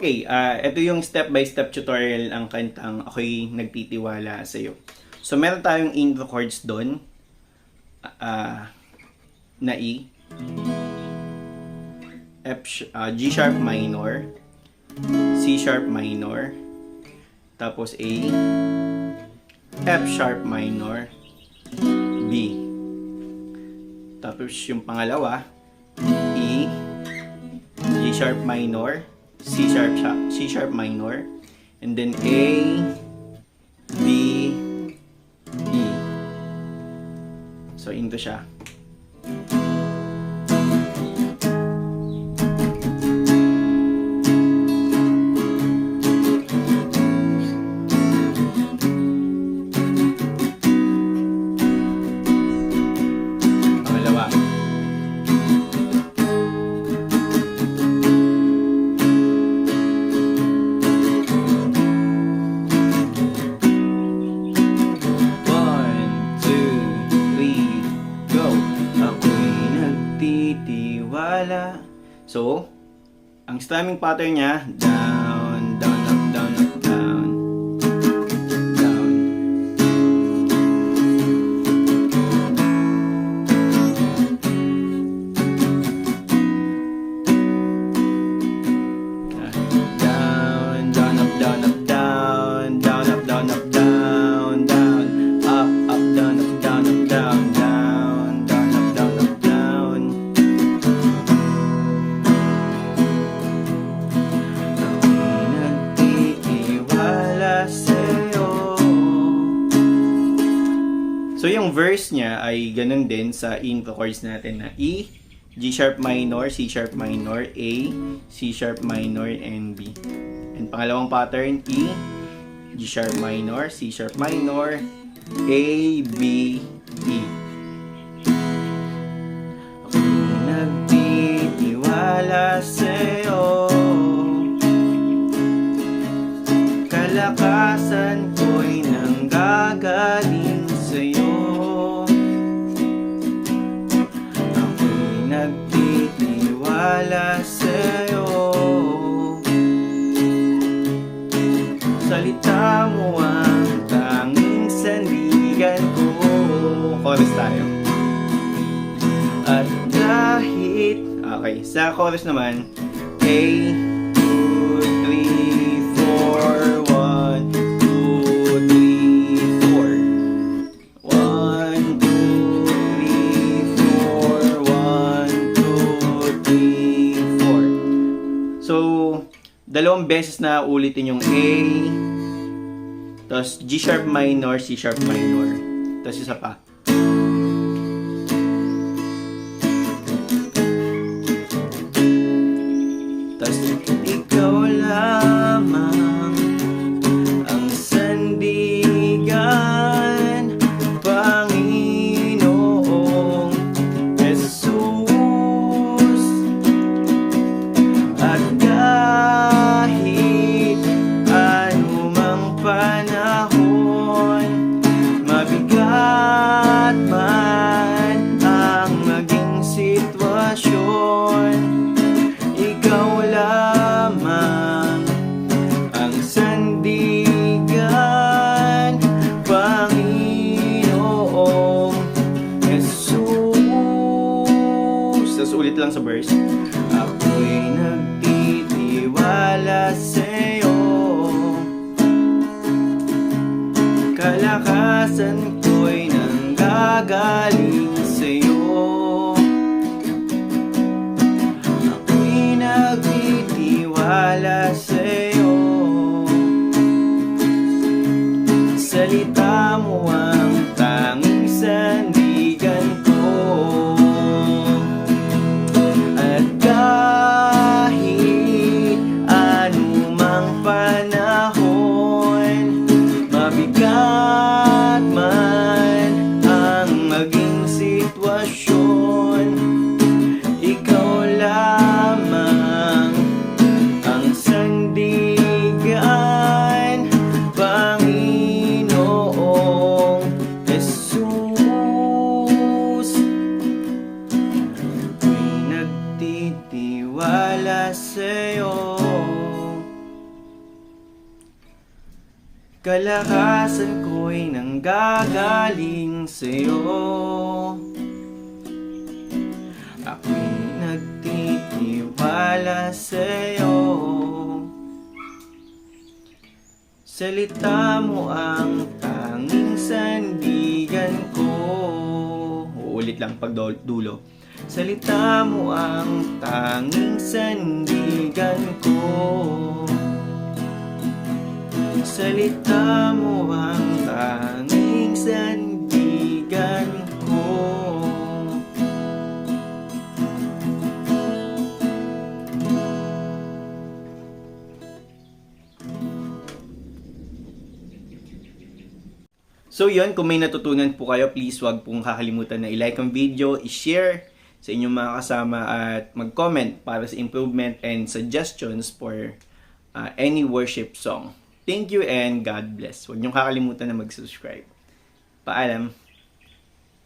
Okay, ito yung step-by-step tutorial ang kantang Akoy Nagtitiwala Sayo. So, meron tayong intro chords doon na E, G sharp minor, C sharp minor, tapos A, F sharp minor, B. Tapos yung pangalawa, E, G sharp minor, C sharp minor, and then A, B, E. So into siya. Pangalawa. So, ang strumming pattern niya, down, down, up, down, up, down, down. Down, down, up, down, up, down, down, up, down, up, down, down, up, down, up, down, up, down, down. So, yung verse niya ay ganun din sa intro chords natin na E, G sharp minor, C sharp minor, A, C sharp minor, and B. And pangalawang pattern, E, G sharp minor, C sharp minor, A, B, E. Ako'y nagtitiwala sa'yo, kalakasan ko'y nanggagaling sa'yo. Ako'y nagtitiwala sa'yo, salita mo ang tanging sandigan ko. Chorus tayo. At kahit, okay, sa chorus naman, A, 2, 3, 4, 1, 2, 3, 4. 1, 2, 3, 4, 1, 2, 3, 4. So, dalawang beses na ulitin yung A, tapos G sharp minor, C sharp minor, tapos isa pa. Tapos ikaw lamang ang sandigan, Panginoong Jesus. At kahit anumang panahon, mabigat man ang maging sitwasyon, ikaw lamang ang sandigan, Panginoong Jesus. Tapos ulit lang sa verse. Ako'y nagtitiwala sa'yo, kalakasan ko'y nanggagaling sa'yo. Ako'y nagtitiwala sa'yo, salita mo ang tanging sandigan ko. At kahit anumang panahon, mabigat man ang maging sitwasyon, ikaw lamang ang sandigan, Panginoong Kalakasan ko'y nanggagaling sa'yo. Ako'y nagtitiwala sa'yo. Salita mo ang tanging sandigan ko. Uulit lang pag dulo. Salita mo ang tanging sandigan ko. Salita mo ang tanging sandigan ko. So yun, kung may natutunan po kayo, please wag pong kakalimutan na i-like ang video, i-share sa inyong mga kasama at mag-comment para sa improvement and suggestions for any worship song. Thank you and God bless. Huwag niyong kakalimutan na mag-subscribe. Paalam!